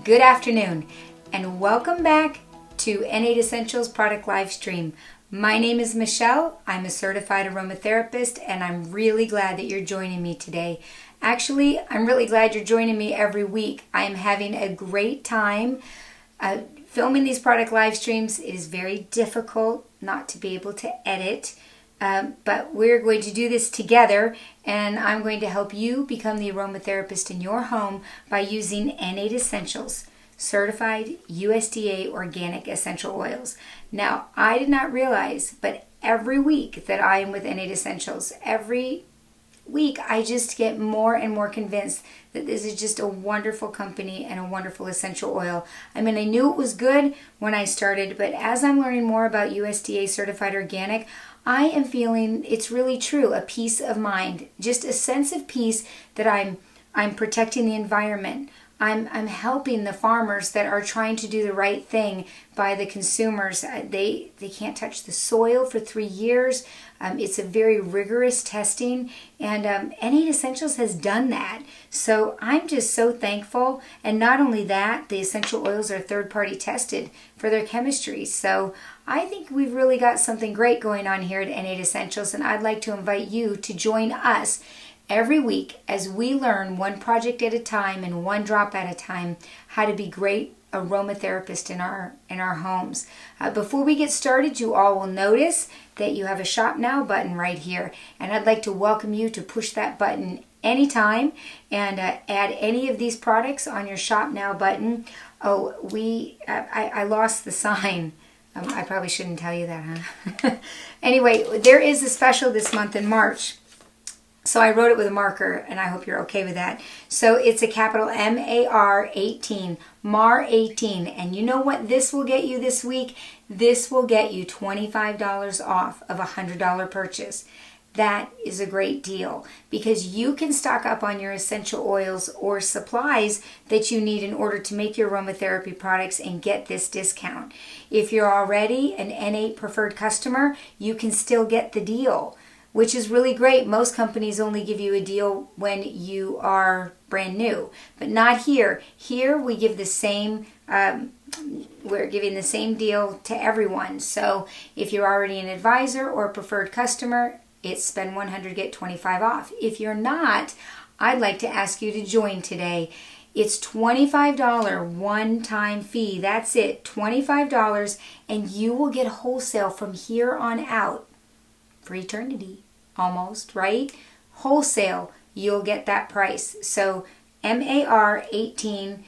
Good afternoon, and welcome back to N8 Essentials Product Livestream. My name is Michelle. I'm a certified aromatherapist, and I'm really glad that you're joining me today. Actually, I'm really glad you're joining me every week. I'm having a great time filming these product live streams. It is very difficult not to be able to edit, but we're going to do this together, and I'm going to help you become the aromatherapist in your home by using N8 Essentials, certified USDA organic essential oils. Now, I did not realize, but every week that I am with N8 Essentials, every week I just get more and more convinced that this is just a wonderful company and a wonderful essential oil. I mean, I knew it was good when I started, but as I'm learning more about USDA certified organic, I am feeling it's really true, a peace of mind, just a sense of peace that I'm protecting the environment. I'm helping the farmers that are trying to do the right thing by the consumers. They can't touch the soil for 3 years. It's a very rigorous testing, and N8 Essentials has done that. So I'm just so thankful. And not only that, the essential oils are third-party tested for their chemistry. So I think we've really got something great going on here at N8 Essentials, and I'd like to invite you to join us every week as we learn one project at a time and one drop at a time how to be great aromatherapists in our homes. Before we get started, you all will notice that you have a Shop Now button right here, and I'd like to welcome you to push that button anytime and add any of these products on your Shop Now button. Oh, I lost the sign. I probably shouldn't tell you that, huh? Anyway, there is a special this month in March. So I wrote it with a marker, and I hope you're okay with that. So it's a capital MAR 18, MAR 18. And you know what this will get you this week? This will get you $25 off of a $100 purchase. That is a great deal because you can stock up on your essential oils or supplies that you need in order to make your aromatherapy products and get this discount. If you're already an N8 preferred customer, you can still get the deal, which is really great. Most companies only give you a deal when you are brand new, but not here. Here we give the same, we're giving the same deal to everyone. So if you're already an advisor or a preferred customer, it's spend 100, get 25 off. If you're not, I'd like to ask you to join today. It's $25 one-time fee. That's it, $25, and you will get wholesale from here on out for eternity, almost, right? Wholesale, you'll get that price. So MAR 18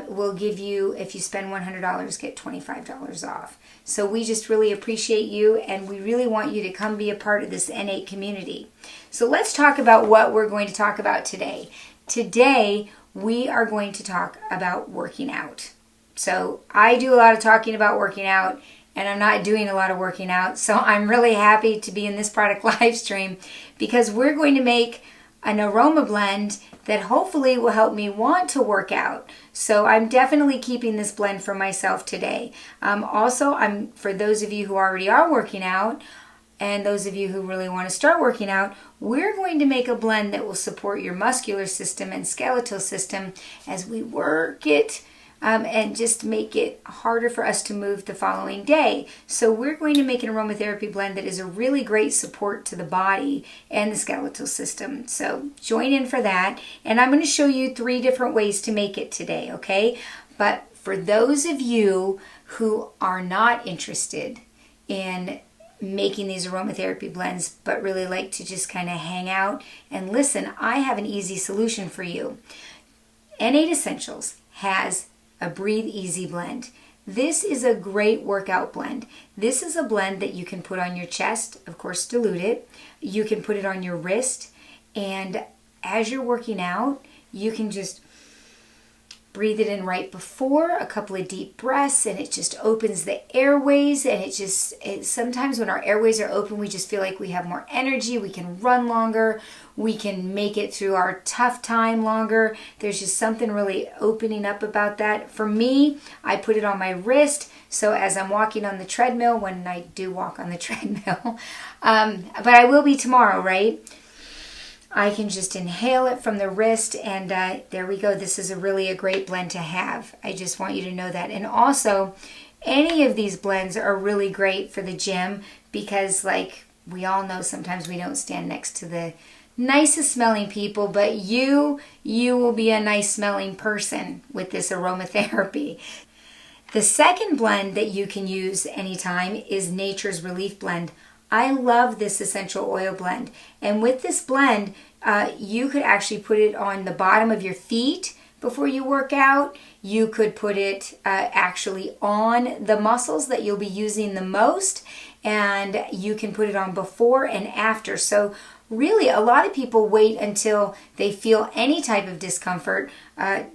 will give you, if you spend $100, get $25 off. So we just really appreciate you, and we really want you to come be a part of this N8 community. So let's talk about what we're going to talk about today. Today, we are going to talk about working out. So I do a lot of talking about working out, and I'm not doing a lot of working out. So I'm really happy to be in this product live stream because we're going to make an aroma blend that hopefully will help me want to work out. So I'm definitely keeping this blend for myself today. Also, for those of you who already are working out and those of you who really want to start working out, we're going to make a blend that will support your muscular system and skeletal system as we work it and just make it harder for us to move the following day. So we're going to make an aromatherapy blend that is a really great support to the body and the skeletal system. So join in for that. And I'm going to show you 3 different ways to make it today, okay? But for those of you who are not interested in making these aromatherapy blends but really like to just kind of hang out and listen, I have an easy solution for you. N8 Essentials has a Breathe Easy blend. This is a great workout blend. This is a blend that you can put on your chest, of course dilute it. You can put it on your wrist, and as you're working out, you can just breathe it in right before, a couple of deep breaths, and it just opens the airways. And sometimes when our airways are open, we just feel like we have more energy. We can run longer. We can make it through our tough time longer. There's just something really opening up about that. For me, I put it on my wrist. So as I'm walking on the treadmill, when I do walk on the treadmill, but I will be tomorrow, right? I can just inhale it from the wrist, and there we go. This is really a great blend to have. I just want you to know that. And also, any of these blends are really great for the gym because, like we all know, sometimes we don't stand next to the nicest smelling people, but you will be a nice smelling person with this aromatherapy. The second blend that you can use anytime is Nature's Relief Blend. I love this essential oil blend. And with this blend, you could actually put it on the bottom of your feet before you work out. You could put it actually on the muscles that you'll be using the most. And you can put it on before and after. So really, a lot of people wait until they feel any type of discomfort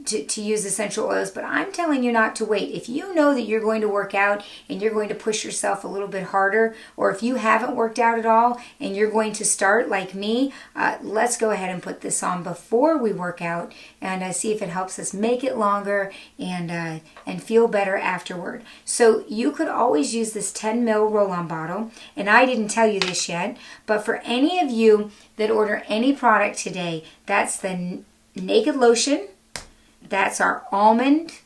to use essential oils, but I'm telling you not to wait. If you know that you're going to work out and you're going to push yourself a little bit harder, or if you haven't worked out at all and you're going to start like me, let's go ahead and put this on before we work out and see if it helps us make it longer and feel better afterward. So you could always use this 10 ml roll-on bottle, and I didn't tell you this yet, but for any of you that order any product today, that's the Naked Lotion, that's our almond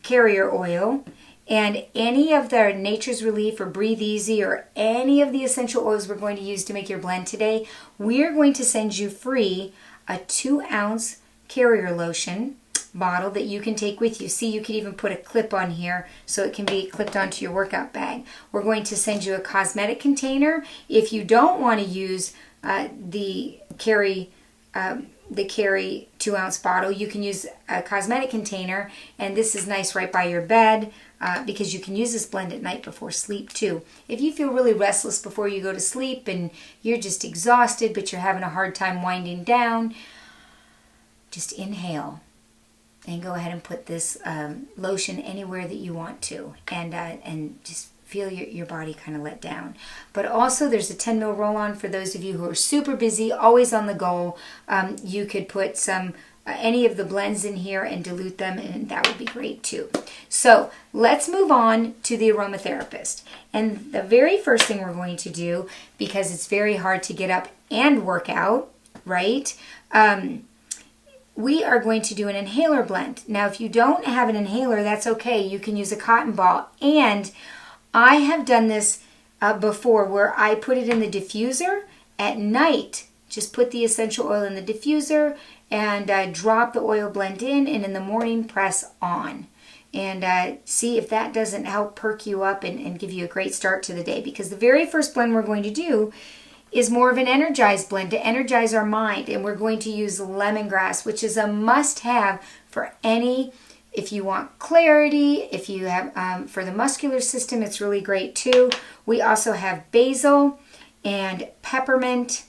carrier oil, and any of the Nature's Relief or Breathe Easy or any of the essential oils we're going to use to make your blend today, we're going to send you free a 2-ounce carrier lotion bottle that you can take with you. See, you can even put a clip on here so it can be clipped onto your workout bag. We're going to send you a cosmetic container. If you don't want to use the carry 2-ounce bottle, you can use a cosmetic container, and this is nice right by your bed because you can use this blend at night before sleep too. If you feel really restless before you go to sleep and you're just exhausted but you're having a hard time winding down, just inhale and go ahead and put this lotion anywhere that you want to, and just feel your body kind of let down. But also there's a 10 ml roll-on for those of you who are super busy, always on the go. You could put some any of the blends in here and dilute them, and that would be great too. So let's move on to the aromatherapist. And the very first thing we're going to do, because it's very hard to get up and work out, right? We are going to do an inhaler blend. Now, if you don't have an inhaler, that's okay. You can use a cotton ball. And I have done this before where I put it in the diffuser at night. Just put the essential oil in the diffuser and drop the oil blend in, and in the morning press on. And see if that doesn't help perk you up and give you a great start to the day. Because the very first blend we're going to do is more of an energized blend to energize our mind. And we're going to use lemongrass, which is a must-have for any, if you want clarity, if you have, for the muscular system, it's really great too. We also have basil and peppermint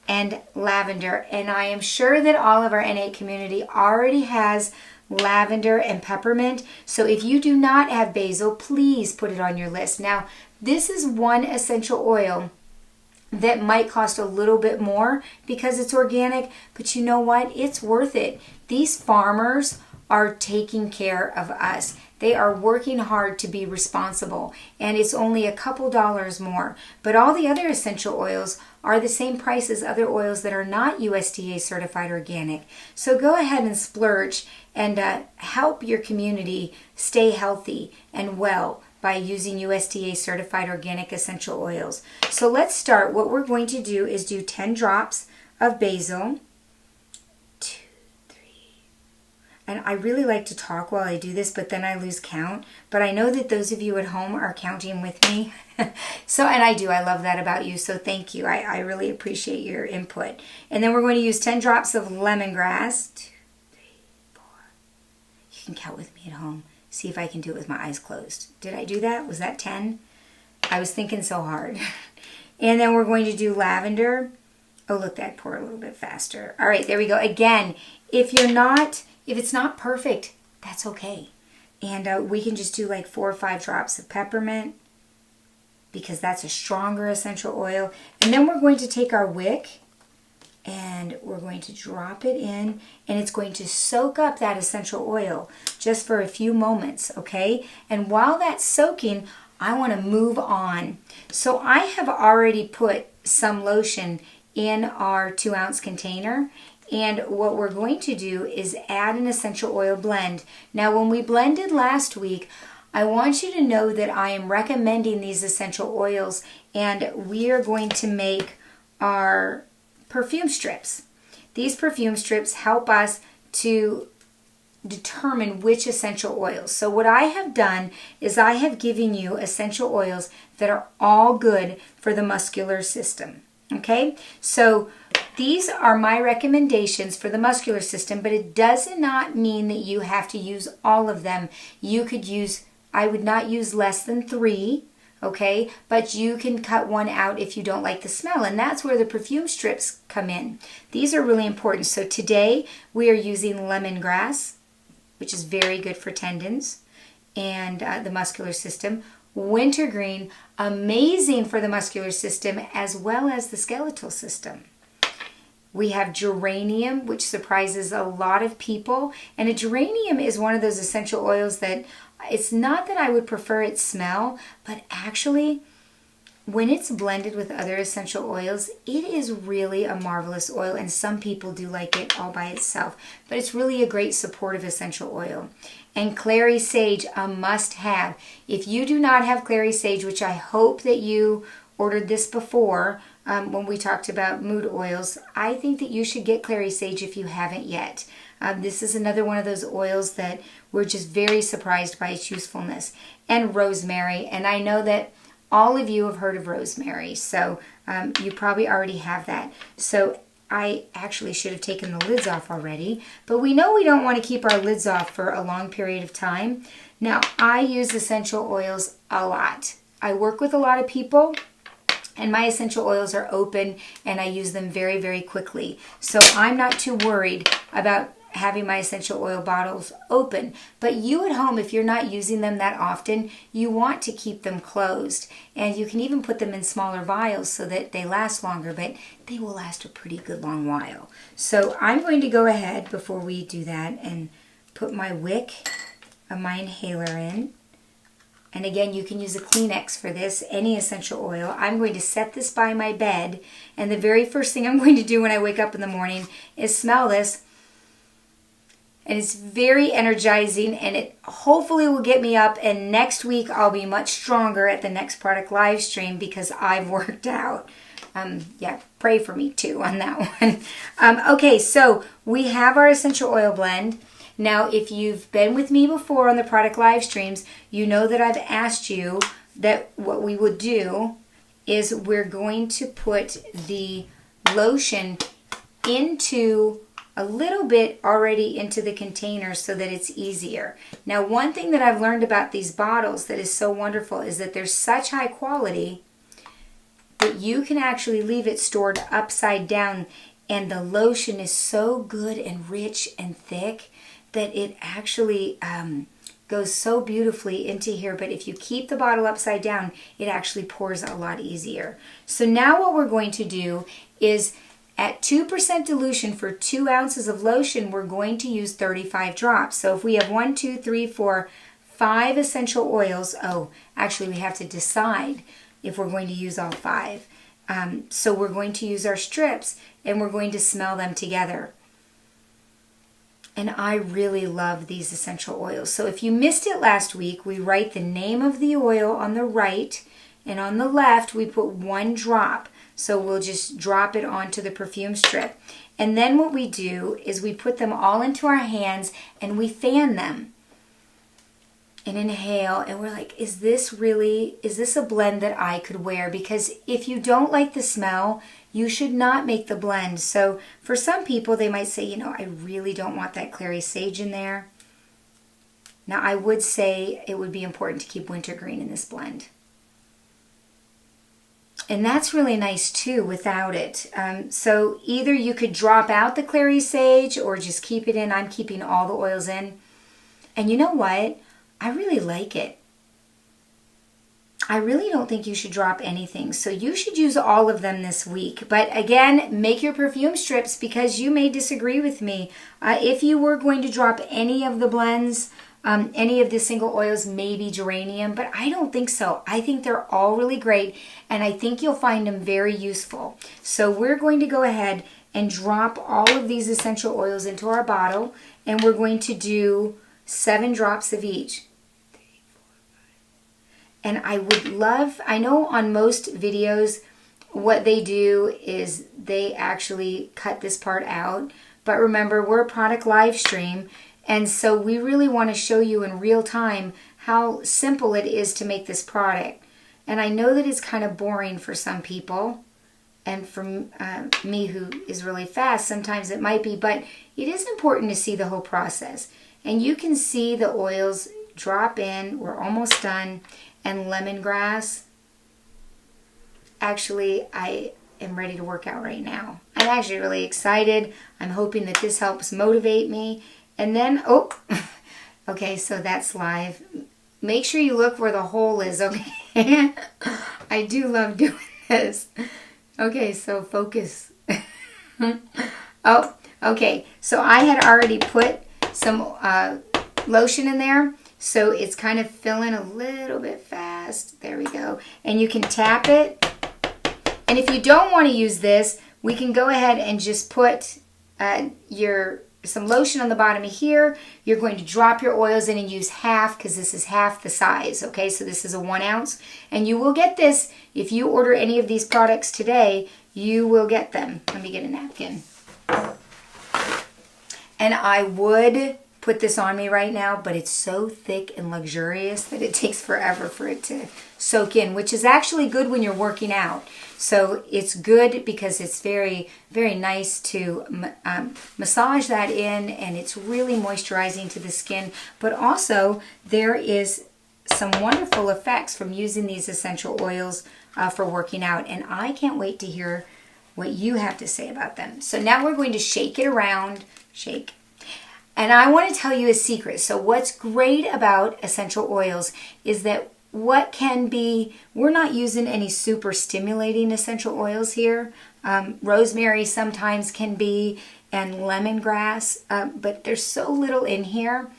and lavender. And I am sure that all of our N8 community already has lavender and peppermint. So if you do not have basil, please put it on your list. Now, this is one essential oil that might cost a little bit more because it's organic, but you know what? It's worth it. These farmers are taking care of us. They are working hard to be responsible, and it's only a couple dollars more. But all the other essential oils are the same price as other oils that are not USDA certified organic. So go ahead and splurge and help your community stay healthy and well by using USDA certified organic essential oils. So let's start. What we're going to do is do 10 drops of basil. 2, 3. And I really like to talk while I do this, but then I lose count. But I know that those of you at home are counting with me. So, and I do. I love that about you. So thank you. I really appreciate your input. And then we're going to use 10 drops of lemongrass. 2, 3, 4. You can count with me at home. See if I can do it with my eyes closed. Did I do that? Was that 10? I was thinking so hard. And then we're going to do lavender. Oh, look, that poured a little bit faster. All right, there we go. Again, if it's not perfect, that's okay. And we can just do like 4 or 5 drops of peppermint because that's a stronger essential oil. And then we're going to take our wick and we're going to drop it in, and it's going to soak up that essential oil just for a few moments, okay? And while that's soaking, I want to move on. So I have already put some lotion in our 2-ounce container. And what we're going to do is add an essential oil blend. Now, when we blended last week, I want you to know that I am recommending these essential oils, and we are going to make our perfume strips. These perfume strips help us to determine which essential oils. So what I have done is I have given you essential oils that are all good for the muscular system. Okay, so these are my recommendations for the muscular system, but it does not mean that you have to use all of them. You could use, I would not use less than 3, okay, but you can cut one out if you don't like the smell, and that's where the perfume strips come in. These are really important. So today we are using lemongrass, which is very good for tendons and the muscular system. Wintergreen, amazing for the muscular system as well as the skeletal system. We have geranium, which surprises a lot of people. And a geranium is one of those essential oils that it's not that I would prefer its smell, but actually when it's blended with other essential oils, it is really a marvelous oil, and some people do like it all by itself. But it's really a great supportive essential oil. And clary sage, a must-have. If you do not have clary sage, which I hope that you ordered this before when we talked about mood oils, I think that you should get clary sage if you haven't yet. This is another one of those oils that we're just very surprised by its usefulness. And rosemary, and I know that all of you have heard of rosemary, so you probably already have that. So I actually should have taken the lids off already, but we know we don't want to keep our lids off for a long period of time. Now, I use essential oils a lot. I work with a lot of people, and my essential oils are open, and I use them very, very quickly. So I'm not too worried about having my essential oil bottles open. But you at home, if you're not using them that often, you want to keep them closed. And you can even put them in smaller vials so that they last longer, but they will last a pretty good long while. So I'm going to go ahead before we do that and put my wick of my inhaler in. And again, you can use a Kleenex for this, any essential oil. I'm going to set this by my bed, and the very first thing I'm going to do when I wake up in the morning is smell this. And it's very energizing, and it hopefully will get me up, and next week I'll be much stronger at the next product live stream because I've worked out. Yeah, pray for me too on that one. Okay, so we have our essential oil blend. Now, if you've been with me before on the product live streams, you know that I've asked you that what we would do is we're going to put the lotion into a little bit already into the container so that it's easier. Now, one thing that I've learned about these bottles that is so wonderful is that they're such high quality that you can actually leave it stored upside down, and the lotion is so good and rich and thick that it actually goes so beautifully into here. But if you keep the bottle upside down, it actually pours a lot easier. So now what we're going to do is at 2% dilution for 2 ounces of lotion, we're going to use 35 drops. So if we have 1, 2, 3, 4, 5 essential oils, actually we have to decide if we're going to use all 5. So we're going to use our strips, and we're going to smell them together. And I really love these essential oils. So if you missed it last week, we write the name of the oil on the right, and on the left we put 1 drop. So we'll just drop it onto the perfume strip. And then what we do is we put them all into our hands and we fan them. And inhale, and we're like, is this a blend that I could wear? Because if you don't like the smell, you should not make the blend. So for some people, they might say, I really don't want that clary sage in there. Now, I would say it would be important to keep wintergreen in this blend. And that's really nice too without it. So either you could drop out the clary sage or just keep it in. I'm keeping all the oils in. And you know what? I really like it. I really don't think you should drop anything. So you should use all of them this week. But again, make your perfume strips because you may disagree with me. If you were going to drop any of the blends, Any of the single oils, maybe geranium, but I don't think so. I think they're all really great, and I think you'll find them very useful. So we're going to go ahead and drop all of these essential oils into our bottle, and we're going to do 7 drops of each. And I would love, I know on most videos, what they do is they actually cut this part out. But remember, we're a product live stream, and so we really want to show you in real time how simple it is to make this product. And I know that it's kind of boring for some people, and for me who is really fast, sometimes it might be, but it is important to see the whole process. And you can see the oils drop in, we're almost done, and lemongrass. Actually, I am ready to work out right now. I'm actually really excited. I'm hoping that this helps motivate me. And then, oh, okay, so that's live. Make sure you look where the hole is, okay? I do love doing this. Okay, so focus. Oh, okay. So I had already put some lotion in there. So it's kind of filling a little bit fast. There we go. And you can tap it. And if you don't want to use this, we can go ahead and just put some lotion on the bottom of here. You're going to drop your oils in and use half, because this is half the size. Okay, so this is a 1 ounce. And you will get this if you order any of these products today. You will get them. Let me get a napkin. And I would put this on me right now, but it's so thick and luxurious that it takes forever for it to soak in, which is actually good when you're working out. So it's good because it's very, very nice to massage that in, and it's really moisturizing to the skin. But also there is some wonderful effects from using these essential oils for working out, and I can't wait to hear what you have to say about them. So now we're going to shake it around. Shake. And I want to tell you a secret. So what's great about essential oils is that we're not using any super stimulating essential oils here. Rosemary sometimes can be, and lemongrass, but there's so little in here.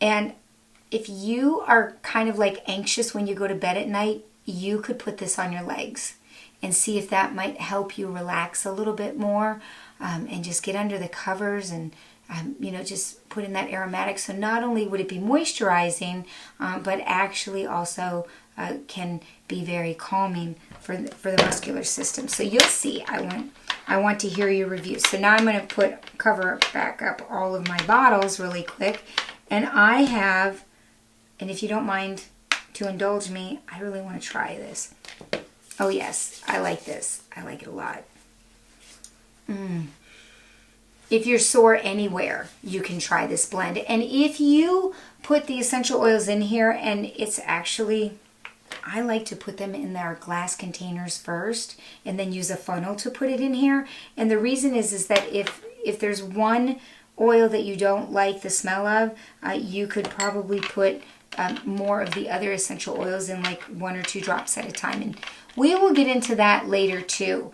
And if you are kind of like anxious when you go to bed at night, you could put this on your legs and see if that might help you relax a little bit more, and just get under the covers and just put in that aromatic. So not only would it be moisturizing, but actually also can be very calming for the muscular system. So you'll see. I want to hear your review. So now I'm going to cover back up all of my bottles really quick, and I have, and if you don't mind to indulge me, I really want to try this. Oh yes, I like this. I like it a lot. If you're sore anywhere, you can try this blend. And if you put the essential oils in here, and it's actually, I like to put them in their glass containers first and then use a funnel to put it in here. And the reason is that if there's one oil that you don't like the smell of, you could probably put more of the other essential oils in, like 1 or 2 drops at a time. And we will get into that later too.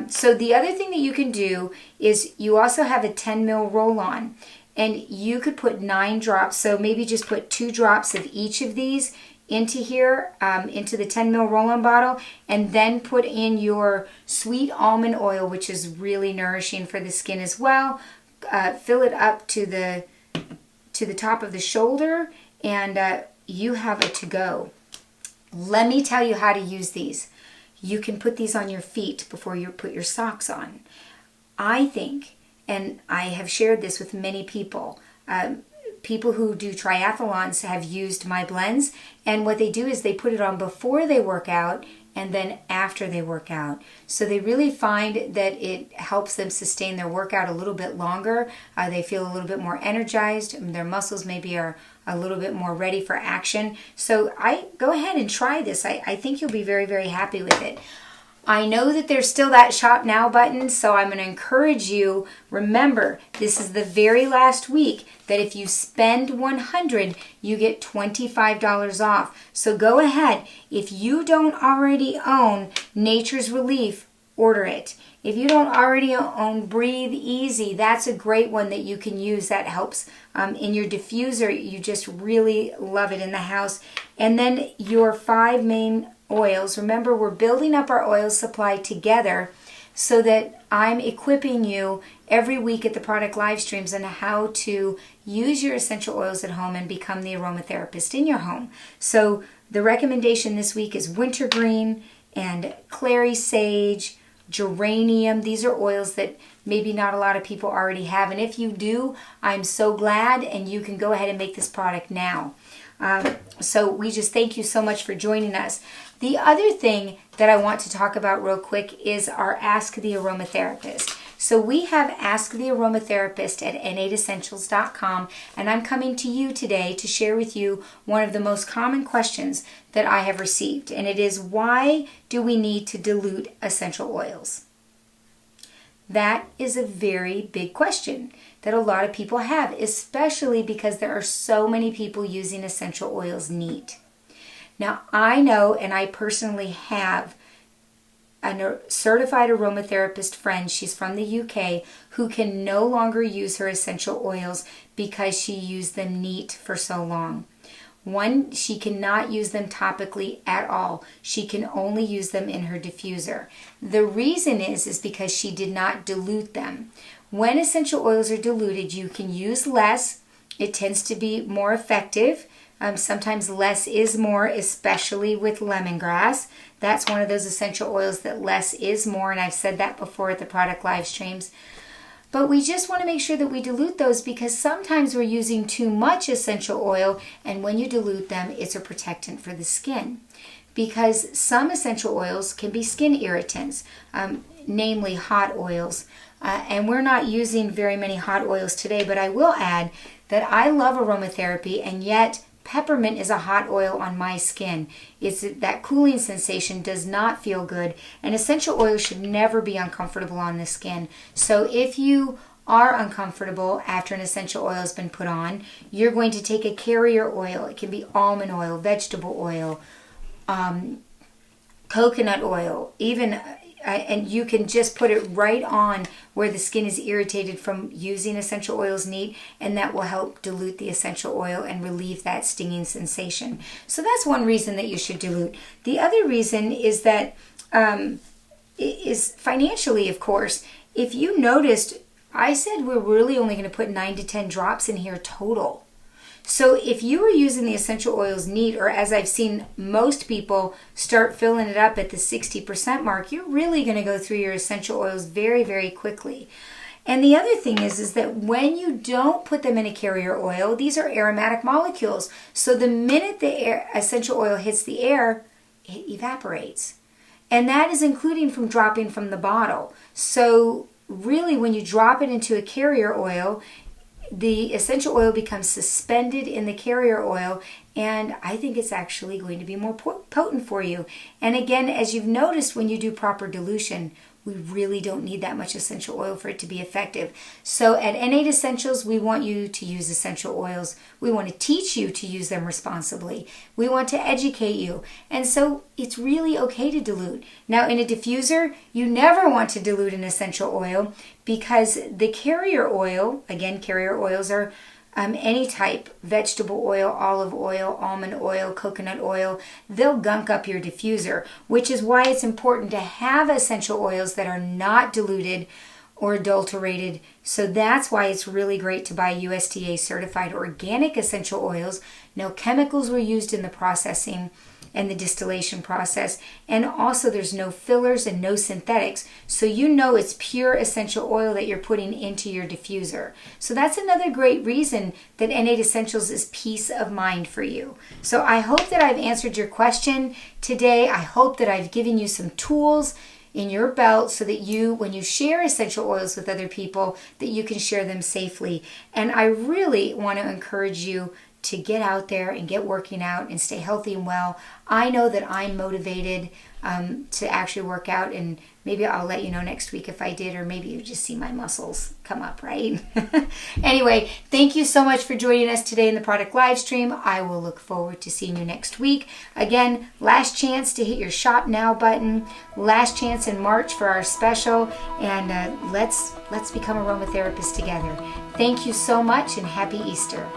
So the other thing that you can do is you also have a 10 ml roll-on, and you could put 9 drops. So maybe just put 2 drops of each of these into here, into the 10 ml roll-on bottle, and then put in your sweet almond oil, which is really nourishing for the skin as well. Fill it up to the top of the shoulder, and you have it to go. Let me tell you how to use these. You can put these on your feet before you put your socks on. I think, and I have shared this with many people, people who do triathlons have used my blends, and what they do is they put it on before they work out and then after they work out. So they really find that it helps them sustain their workout a little bit longer. They feel a little bit more energized. Their muscles maybe are a little bit more ready for action. So go ahead and try this. I think you'll be very, very happy with it. I know that there's still that shop now button, so I'm going to encourage you. Remember, this is the very last week that if you spend $100, you get $25 off. So go ahead. If you don't already own Nature's Relief order it. If you don't already own Breathe Easy, that's a great one that you can use. That helps in your diffuser. You just really love it in the house. And then your 5 main oils. Remember, we're building up our oil supply together so that I'm equipping you every week at the product live streams on how to use your essential oils at home and become the aromatherapist in your home. So the recommendation this week is wintergreen and clary sage, geranium. These are oils that maybe not a lot of people already have. And if you do, I'm so glad, and you can go ahead and make this product now. So we just thank you so much for joining us. The other thing that I want to talk about real quick is our Ask the Aromatherapist. So we have Ask the Aromatherapist at n8essentials.com, and I'm coming to you today to share with you one of the most common questions that I have received, and it is, why do we need to dilute essential oils? That is a very big question that a lot of people have, especially because there are so many people using essential oils neat. Now, I know, and I personally have, a certified aromatherapist friend, she's from the UK, who can no longer use her essential oils because she used them neat for so long. One, she cannot use them topically at all. She can only use them in her diffuser. The reason is because she did not dilute them. When essential oils are diluted, you can use less. It tends to be more effective. Sometimes less is more, especially with lemongrass. That's one of those essential oils that less is more, and I've said that before at the product live streams. But we just want to make sure that we dilute those, because sometimes we're using too much essential oil, and when you dilute them, it's a protectant for the skin. Because some essential oils can be skin irritants, namely hot oils. And we're not using very many hot oils today, but I will add that I love aromatherapy, and yet peppermint is a hot oil on my skin. It's that cooling sensation does not feel good, and essential oils should never be uncomfortable on the skin. So if you are uncomfortable after an essential oil has been put on, you're going to take a carrier oil. It can be almond oil, vegetable oil, coconut oil, even and you can just put it right on where the skin is irritated from using essential oils neat, and that will help dilute the essential oil and relieve that stinging sensation. So that's one reason that you should dilute. The other reason is that is financially, of course. If you noticed, I said we're really only going to put 9 to 10 drops in here total. So if you were using the essential oils neat, or as I've seen most people start filling it up at the 60% mark, you're really going to go through your essential oils very, very quickly. And the other thing is that when you don't put them in a carrier oil, these are aromatic molecules. So the minute the essential oil hits the air, it evaporates. And that is including from dropping from the bottle. So really, when you drop it into a carrier oil, the essential oil becomes suspended in the carrier oil, and I think it's actually going to be more potent for you. And again, as you've noticed, when you do proper dilution, we really don't need that much essential oil for it to be effective. So at N8 Essentials, we want you to use essential oils. We want to teach you to use them responsibly. We want to educate you. And so it's really okay to dilute. Now in a diffuser, you never want to dilute an essential oil, because the carrier oil, again, carrier oils are any type, vegetable oil, olive oil, almond oil, coconut oil, they'll gunk up your diffuser, which is why it's important to have essential oils that are not diluted or adulterated. So that's why it's really great to buy USDA certified organic essential oils. No chemicals were used in the processing and the distillation process, and also there's no fillers and no synthetics, so you know it's pure essential oil that you're putting into your diffuser. So that's another great reason that N8 Essentials is peace of mind for you. So I hope that I've answered your question today. I hope that I've given you some tools in your belt so that you, when you share essential oils with other people, that you can share them safely. And I really want to encourage you to get out there and get working out and stay healthy and well. I know that I'm motivated to actually work out, and maybe I'll let you know next week if I did, or maybe you just see my muscles come up, right? Anyway, thank you so much for joining us today in the product live stream. I will look forward to seeing you next week. Again, last chance to hit your shop now button, last chance in March for our special, and let's become aromatherapist together. Thank you so much, and happy Easter.